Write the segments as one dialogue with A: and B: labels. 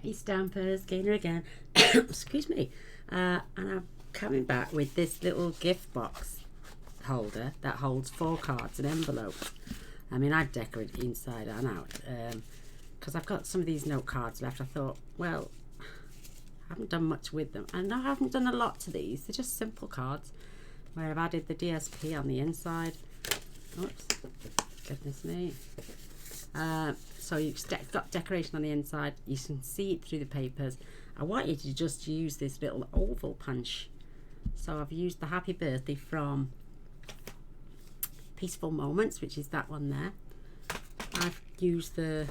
A: Hey Stampers, Gaynor again. Excuse me. And I'm coming back with this little gift box holder that holds 4 cards and envelopes. I mean, I've decorated inside and out because I've got some of these note cards left. I thought, well, I haven't done much with them. And I haven't done a lot to these. They're just simple cards where I've added the DSP on the inside. Oops, goodness me. So you've got decoration on the inside. You can see it through the papers. I want you to just use this little oval punch. So I've used the happy birthday from Peaceful Moments, which is that one there. I've used the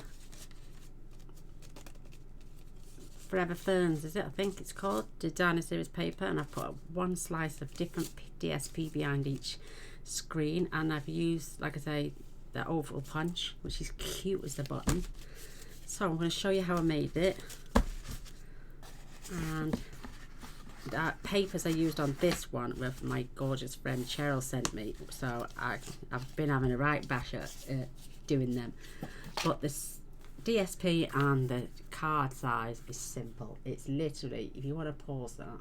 A: Forever Ferns, is it? I think it's called Designer Series paper, and I've put one slice of different DSP behind each screen, and I've used, like I say, the oval punch, which is cute as the button. So I'm going to show you how I made it, and the papers I used on this one with my gorgeous friend Cheryl sent me, so I've been having a right bash at doing them. But this DSP and the card size is simple. It's literally, if you want to pause that,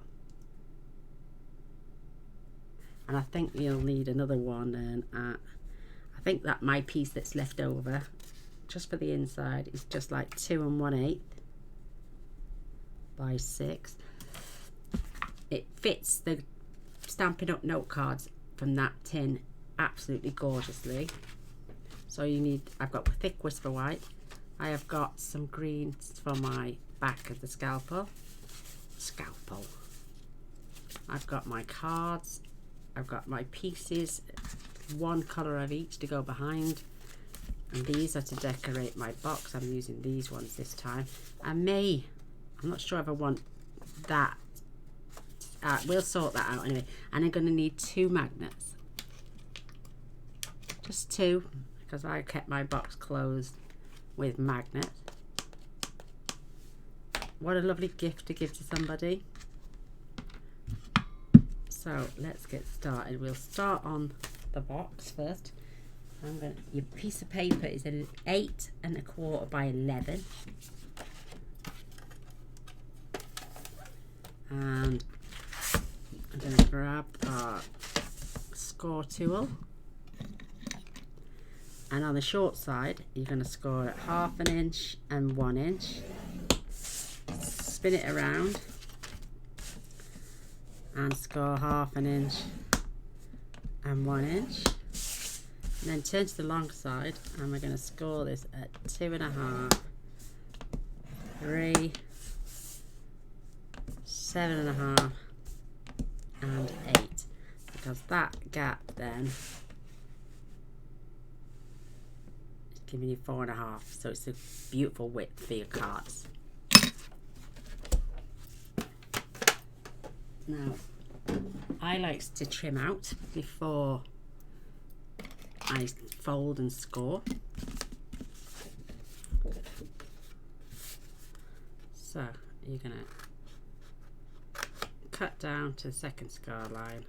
A: and I think you'll need another one, and I think that my piece that's left over just for the inside is just like 2 1/8 by 6. It fits the Stampin' Up note cards from that tin absolutely gorgeously. So you need, I've got thick Whisper White, I have got some greens for my back of the scalpel, I've got my cards, I've got my pieces, one colour of each to go behind, and these are to decorate my box. I'm using these ones this time. I'm not sure if I want that. We'll sort that out anyway. And I'm going to need 2 magnets, just 2, because I kept my box closed with magnets. What a lovely gift to give to somebody. So let's get started. We'll start on the box first. Your piece of paper is an 8 1/4 by 11, and I'm going to grab our score tool, and on the short side you're going to score at 1/2 inch and 1 inch. Spin it around and score 1/2 inch and 1 inch. And then turn to the long side, and we're going to score this at 2 1/2, 3, 7 1/2, and 8, because that gap then is giving you 4 1/2, so it's a beautiful width for your cards. Now, I like to trim out before I fold and score. So you're going to cut down to the second score line,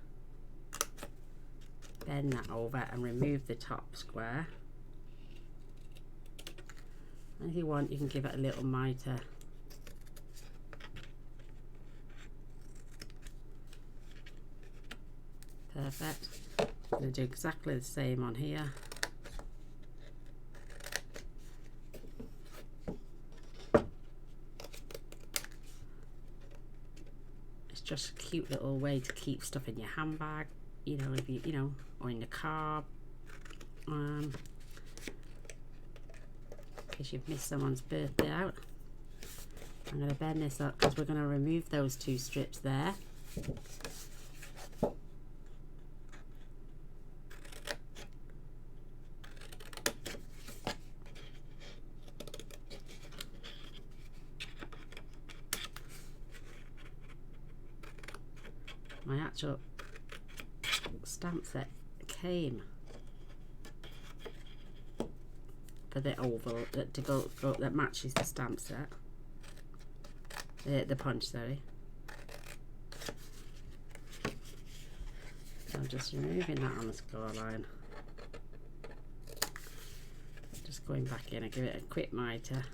A: bend that over and remove the top square. And if you want, you can give it a little mitre. Perfect. I'm going to do exactly the same on here. It's just a cute little way to keep stuff in your handbag, you know, if you know, or in the car, in case you've missed someone's birthday out. I'm going to bend this up because we're going to remove those 2 strips there. My actual stamp set came for the oval to go that matches the stamp set, the punch, sorry. So I'm just removing that on the score line, just going back in and give it a quick mitre.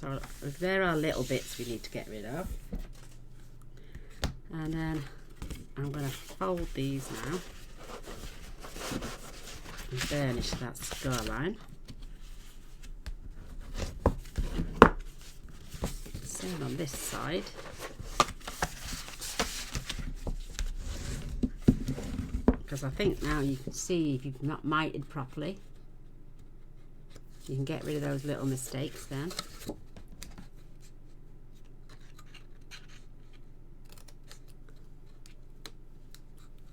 A: So there are little bits we need to get rid of. And then I'm going to fold these now and burnish that score line. Same on this side. Because I think now you can see if you've not mited properly, you can get rid of those little mistakes then.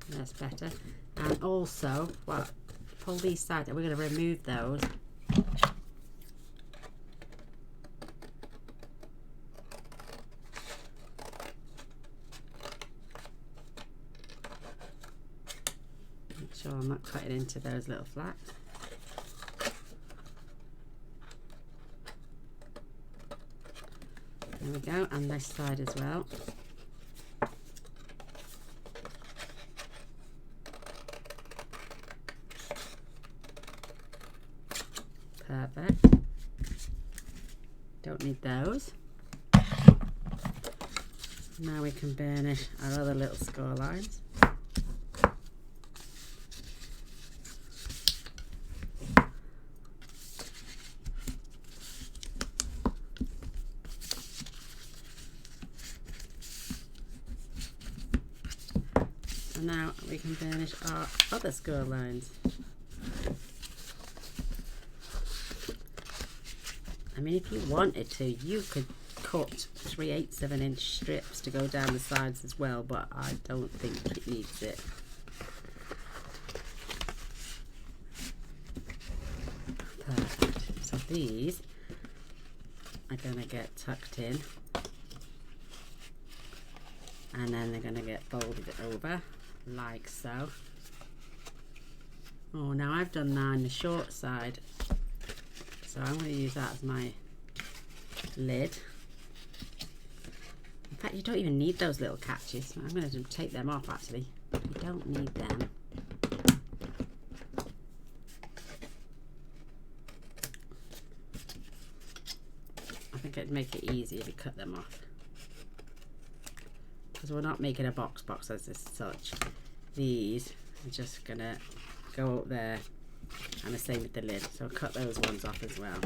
A: That's better. And also, well, pull these sides, we're going to remove those. Make sure I'm not cutting into those little flaps. There we go, and this side as well. Perfect. Don't need those. Now we can burnish our other little score lines. So now we can burnish our other score lines. I mean, if you wanted to, you could cut 3/8 of an inch strips to go down the sides as well, but I don't think it needs it. Perfect. So these are going to get tucked in, and then they're going to get folded over like so. Oh, now I've done that on the short side. So I'm going to use that as my lid. In fact, you don't even need those little catches. I'm going to take them off actually. You don't need them. I think it'd make it easier if you cut them off. Because we're not making a box as such. These are just going to go up there. And the same with the lid, so I'll cut those ones off as well.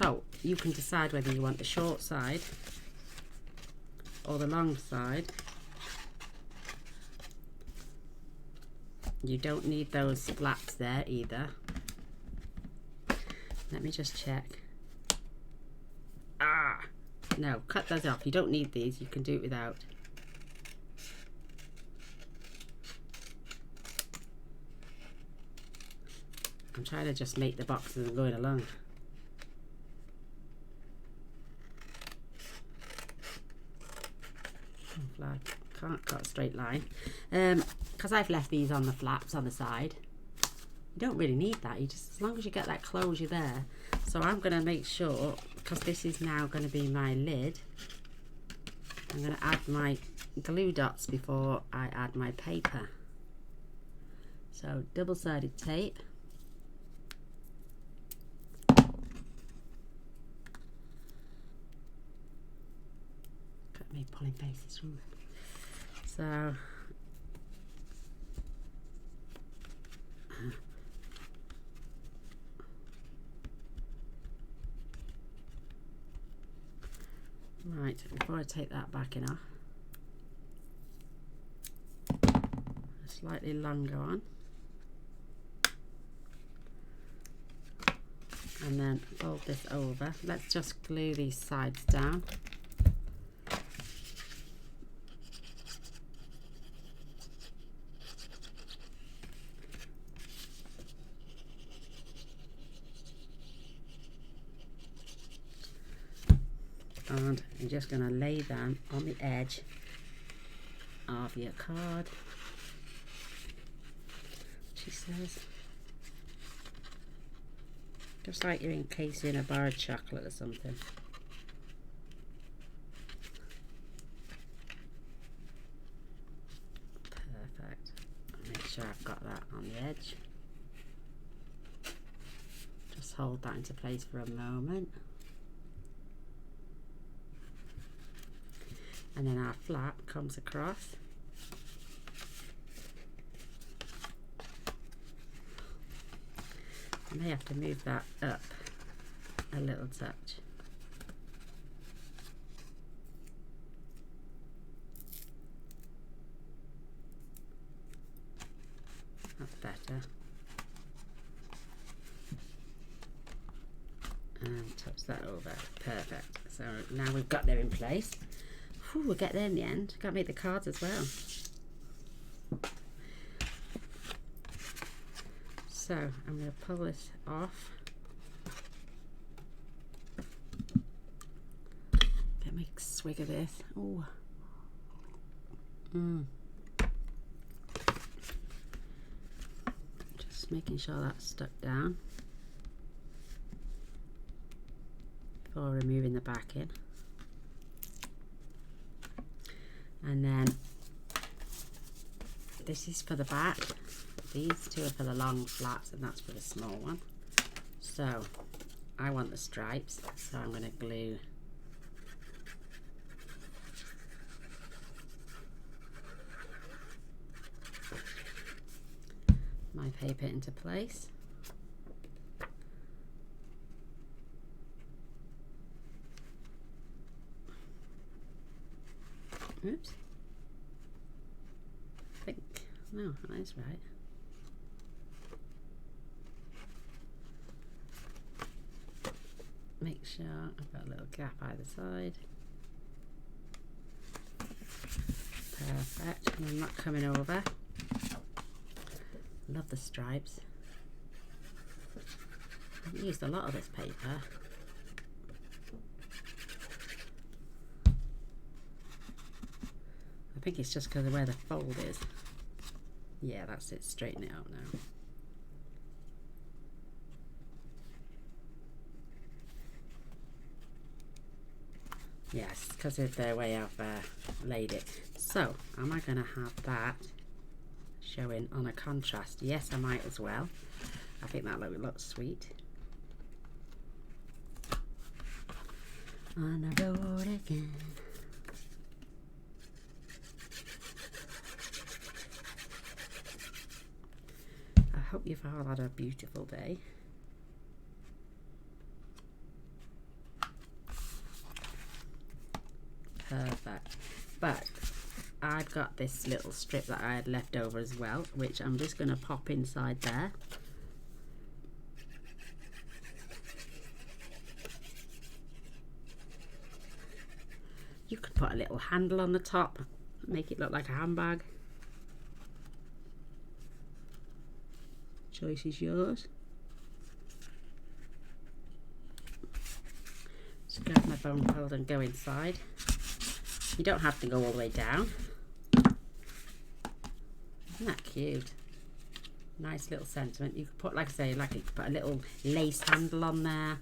A: So you can decide whether you want the short side or the long side. You don't need those flaps there either. Let me just check. Ah! No, cut those off. You don't need these. You can do it without. I'm trying to just make the boxes and going along. I can't cut a straight line. Because I've left these on the flaps on the side. You don't really need that, you just, as long as you get that closure there. So I'm going to make sure, because this is now going to be my lid, I'm going to add my glue dots before I add my paper. So double-sided tape. Got me pulling faces from it. So right, before I take that backing off, a slightly longer one, and then fold this over. Let's just glue these sides down. And I'm just going to lay them on the edge of your card, she says, just like you're encasing a bar of chocolate or something. sure I've got that on the edge. Just hold that into place for a moment. And then our flap comes across. I may have to move that up a little touch. That's better. And touch that over. Perfect. So now we've got them in place. Whew, we'll get there in the end. Got to make the cards as well. So I'm going to pull this off. Get me a swig of this. Oh. Just making sure that's stuck down before removing the backing. And then this is for the back. These two are for the long flaps and that's for the small one. So I want the stripes, so I'm going to glue my paper into place. Oops. I think, no, that's right. Make sure I've got a little gap either side. Perfect, and I'm not coming over. Love the stripes. I've used a lot of this paper. I think it's just because of where the fold is. Yeah, that's it. Straighten it out now. Yes, because of the way I've laid it. So, am I going to have that showing on a contrast? Yes, I might as well. I think that looks sweet. On the road again. I hope you've all had a beautiful day. Perfect. But I've got this little strip that I had left over as well, which I'm just going to pop inside there. You could put a little handle on the top, make it look like a handbag. Choice is yours. Just grab my bone hold and go inside. You don't have to go all the way down. Isn't that cute? Nice little sentiment. You could put, like I say, like you could put a little lace handle on there.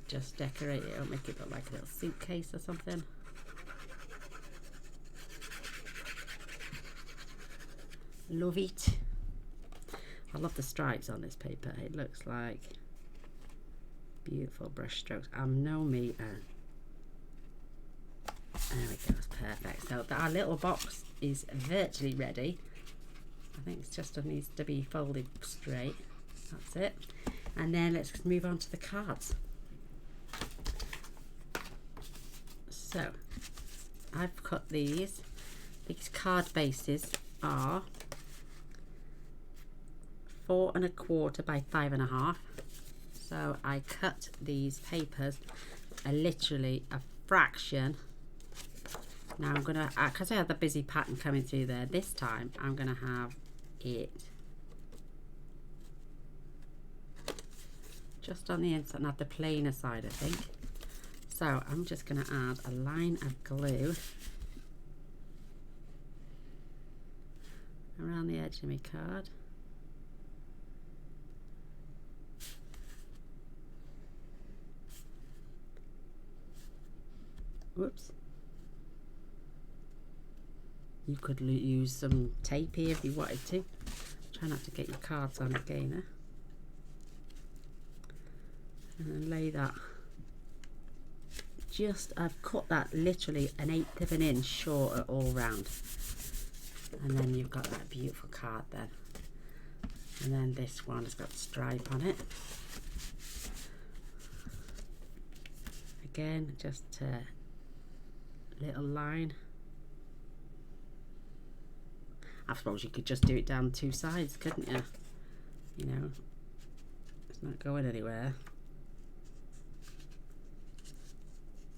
A: Just decorate it, or make it look like a little suitcase or something. Love it. I love the stripes on this paper. It looks like beautiful brush strokes. I'm no meter. There we go, it's perfect. So our little box is virtually ready. I think it's just needs to be folded straight. That's it. And then let's move on to the cards. So I've cut these. These card bases are 4 1/4 by 5 1/2. So I cut these papers literally a fraction. Now I'm gonna, because I had the busy pattern coming through there, this time I'm gonna have it just on the inside, not the plainer side, I think. So I'm just gonna add a line of glue around the edge of my card. Whoops. You could use some tape here if you wanted to. Try not to get your cards on it, Gaynor. And then lay that. I've cut that literally 1/8 of an inch shorter all round. And then you've got that beautiful card then. And then this one has got stripe on it. Again, just a little line. I suppose you could just do it down 2 sides, couldn't you? You know, it's not going anywhere.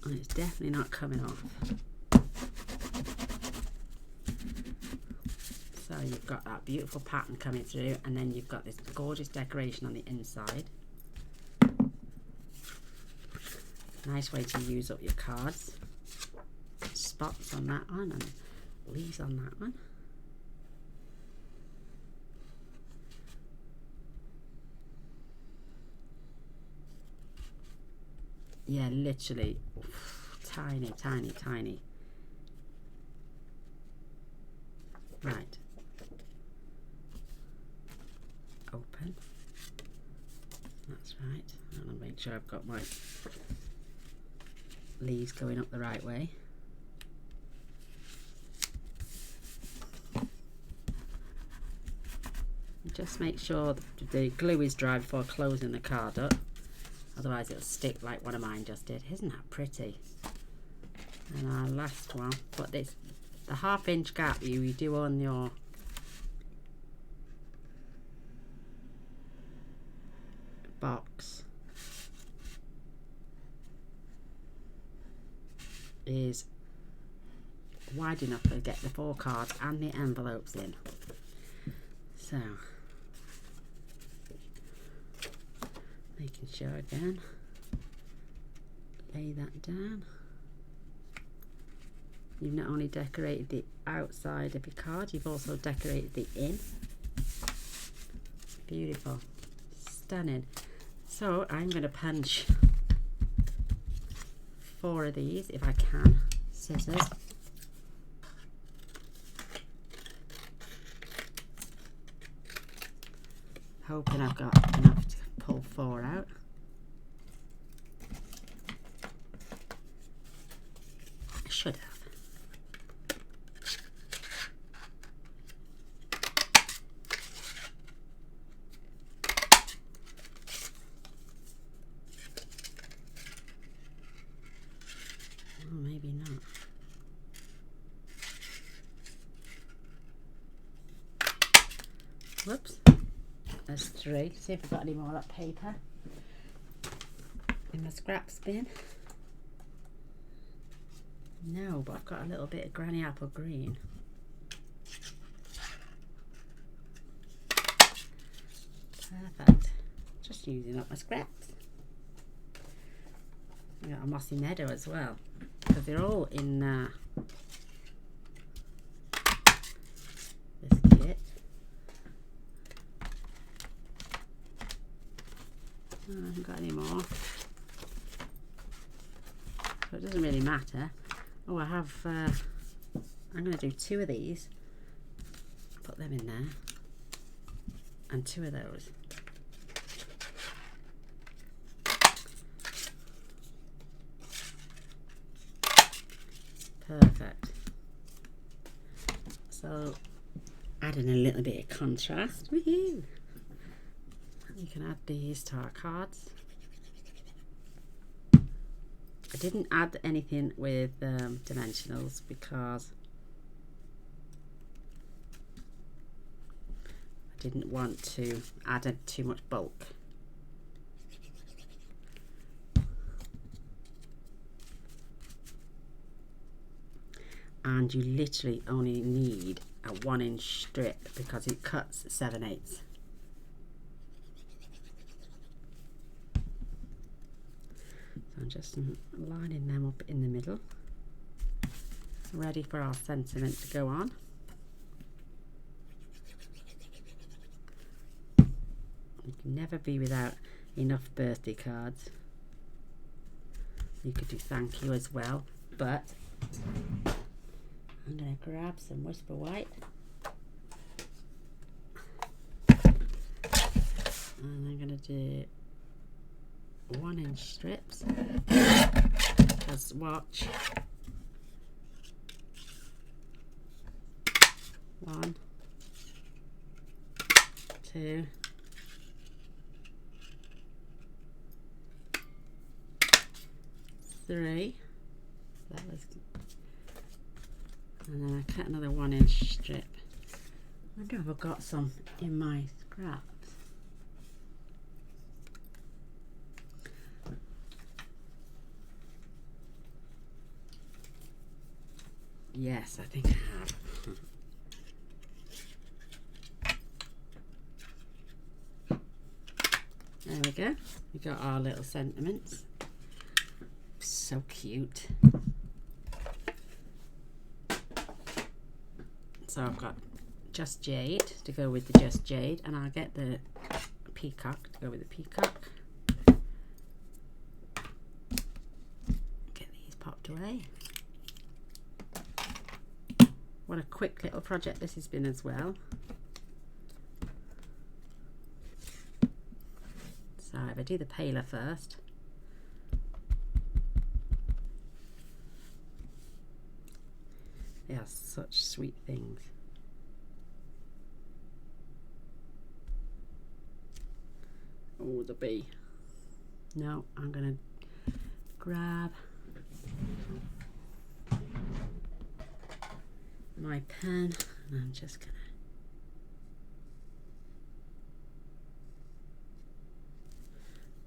A: And it's definitely not coming off. So you've got that beautiful pattern coming through, and then you've got this gorgeous decoration on the inside. Nice way to use up your cards. Spots on that one and leaves on that one. Yeah, literally tiny, tiny, tiny. Right. Open. That's right. I want to make sure I've got my leaves going up the right way. And just make sure the glue is dry before closing the card up. Otherwise it'll stick like one of mine just did. Isn't that pretty? And our last one, but this, the 1/2 inch gap you do on your box is wide enough to get the 4 cards and the envelopes in. So making sure again, lay that down. You've not only decorated the outside of your card, you've also decorated the in. Beautiful, stunning. So I'm going to punch 4 of these if I can. Scissors. Hoping I've got enough to pull 4 out. I should have. Oh, maybe not. Whoops. That's 3. See if I've got any more of that paper in my scraps bin. No, but I've got a little bit of granny apple green. Perfect. Just using up my scraps. I got a mossy meadow as well, because they're all in this kit. I haven't got any more, so it doesn't really matter. Oh, I have, I'm going to do 2 of these, put them in there, and 2 of those. Perfect. So, adding a little bit of contrast. Woohoo! You can add these to our cards. I didn't add anything with dimensionals because I didn't want to add too much bulk. And you literally only need a 1-inch strip because it cuts 7/8. So I'm just lining them up in the middle, ready for our sentiment to go on. You can never be without enough birthday cards. You could do thank you as well, but I'm going to grab some Whisper White. And I'm going to do 1-inch strips. Let's watch. 1, 2, 3. That was, and then I cut another 1-inch strip. I wonder if I've got some in my scraps. Yes, I think I have. There we go. We got our little sentiments. So cute. So I've got Just Jade to go with the Just Jade, and I'll get the peacock to go with the peacock. Get these popped away. What a quick little project this has been as well. So if I do the paler first, they are such sweet things. Oh, the bee. No, I'm gonna grab my pen and I'm just gonna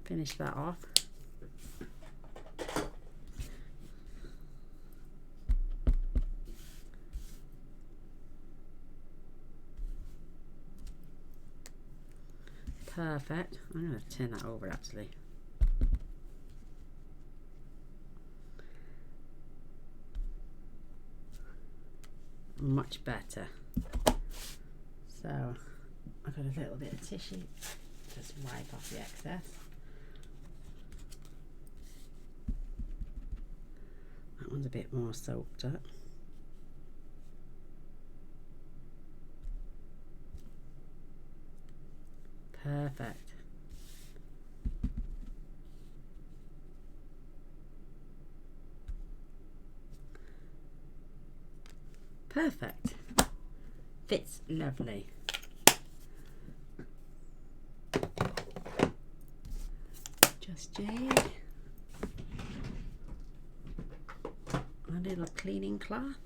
A: finish that off. Perfect. I'm going to turn that over actually. Much better. So I've got a little bit of tissue, just wipe off the excess. That one's a bit more soaked up. Perfect. Perfect. Fits lovely. Just Jade. A little cleaning cloth.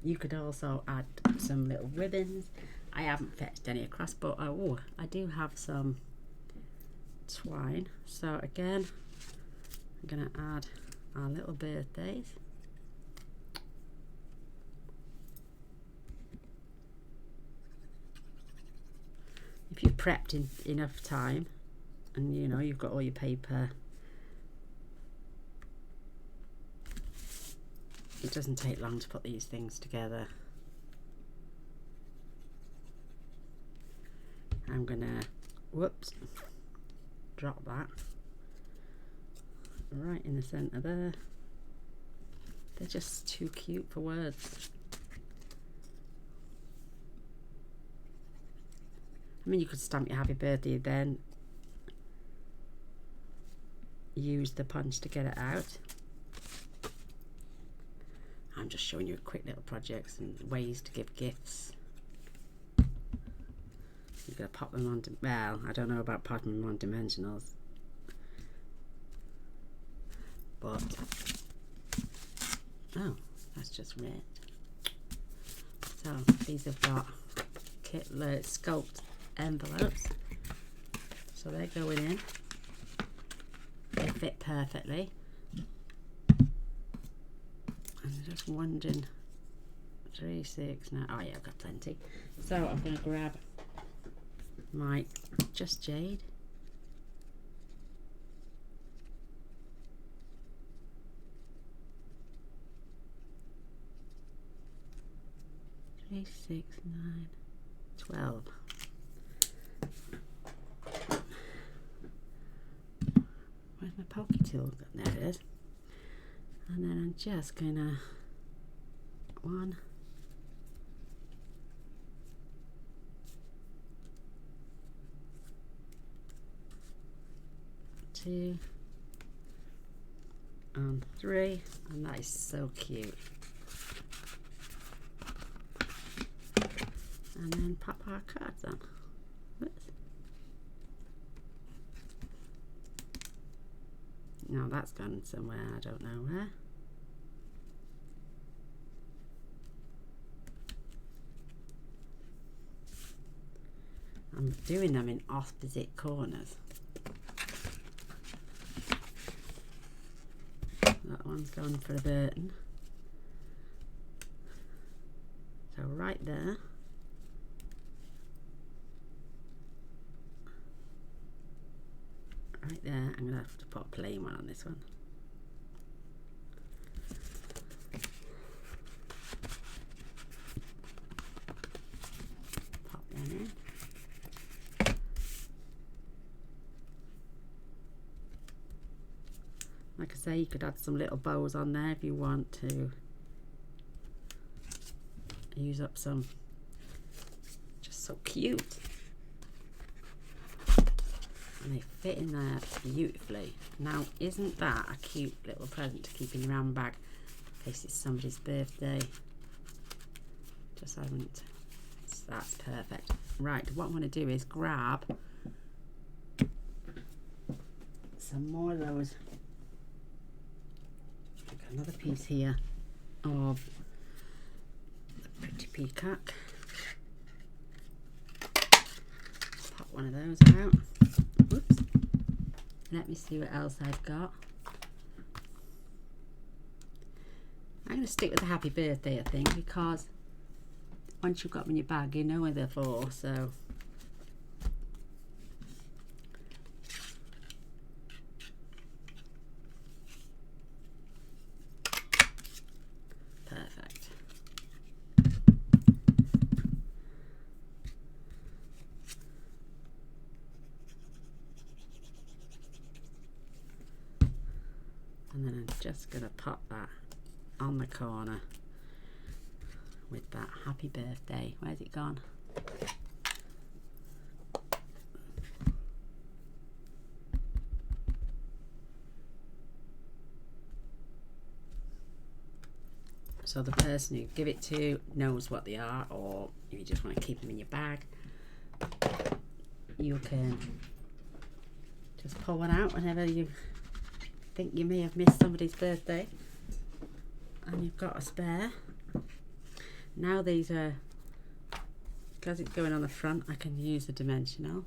A: You could also add some little ribbons. I haven't fetched any across, but I do have some twine. So again, I'm going to add our little birthdays. If you've prepped in enough time and you know you've got all your paper, it doesn't take long to put these things together. I'm gonna, whoops, drop that right in the center there. They're just too cute for words. I mean, you could stamp your happy birthday, then use the punch to get it out. I'm just showing you quick little projects and ways to give gifts. You're going to pop them on, well, I don't know about popping them on dimensionals, but, oh, that's just red. So these have got sculpt envelopes, so they're going in. They fit perfectly. I'm just wondering, 3, 6, 9, oh yeah, I've got plenty. So I'm going to grab my Just Jade. Three, 6, 9, 12. Where's my pokey tool? There it is. And then I'm just gonna 1, 2, and 3, and that is so cute. And then pop our cards on. Whoops. Now that's gone somewhere, I don't know where. I'm doing them in opposite corners. That one's gone for a Burton. So right there. Right there, I'm going to have to put a plain one on this one. Pop them in. Like I say, you could add some little bows on there if you want to use up some. Just so cute. And they fit in there beautifully. Now, isn't that a cute little present to keep in your handbag in case it's somebody's birthday? Just so I wouldn't. That's perfect. Right, what I'm going to do is grab some more of those. I've got another piece here of the pretty peacock. Pop one of those out. Whoops. Let me see what else I've got. I'm going to stick with the happy birthday, I think, because once you've got them in your bag, you know where they're for, so. Perfect. And then I'm just going to pop that on the corner with that happy birthday. Where's it gone? So the person you give it to knows what they are, or if you just want to keep them in your bag, you can just pull one out whenever you think you may have missed somebody's birthday and you've got a spare. Now these are, because it's going on the front, I can use a dimensional.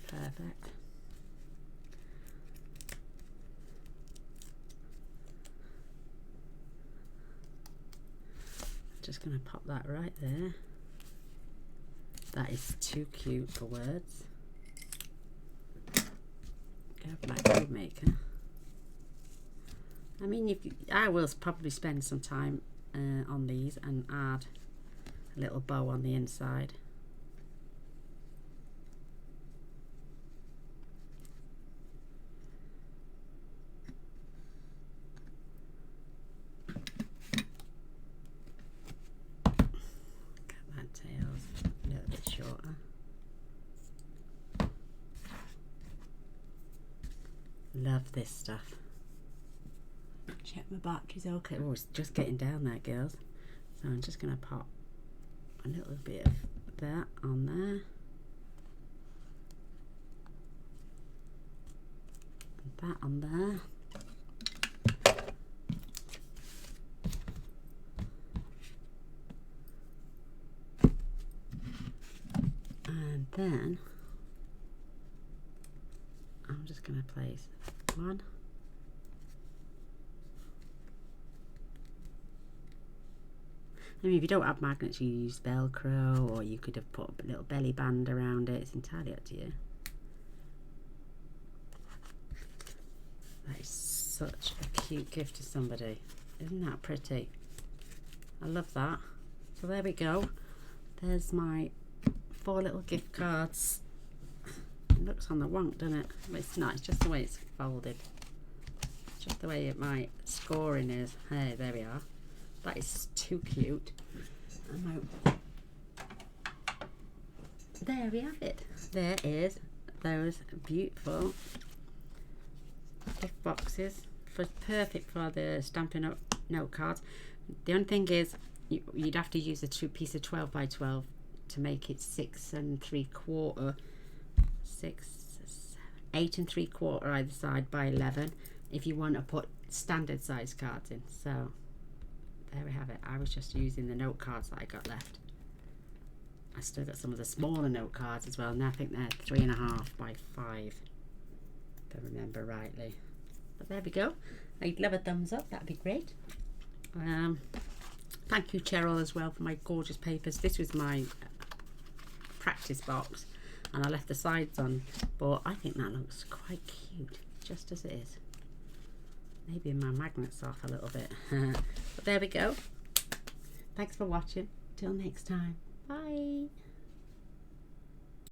A: Perfect. Just going to pop that right there. That is too cute for words. Grab my code maker. I mean, I will probably spend some time on these and add a little bow on the inside. Love this stuff. Check my battery's okay. Oh, it's just getting down there, girls. So I'm just going to pop a little bit of that on there. And that on there. And then I'm just going to place one. I mean, if you don't have magnets, you use Velcro, or you could have put a little belly band around it. It's entirely up to you. That is such a cute gift to somebody. Isn't that pretty? I love that. So there we go. There's my 4 little gift cards. It looks on the wonk, doesn't it? But it's not. It's just the way it's folded. Just the way my scoring is. Hey, there we are. That is too cute. There we have it. There is those beautiful gift boxes. Perfect for the Stampin' Up note cards. The only thing is you'd have to use a piece of 12 by 12 to make it 6 3/4, 8 3/4 either side by 11 if you want to put standard size cards in. So there we have it. I was just using the note cards that I got left. I still got some of the smaller note cards as well, and I think they're 3.5 by 5 if I remember rightly. But there we go. I'd love a thumbs up, that'd be great. Thank you, Cheryl, as well, for my gorgeous papers. This was my practice box, and I left the sides on, but I think that looks quite cute, just as it is. Maybe my magnet's off a little bit. But there we go. Thanks for watching. Till next time. Bye.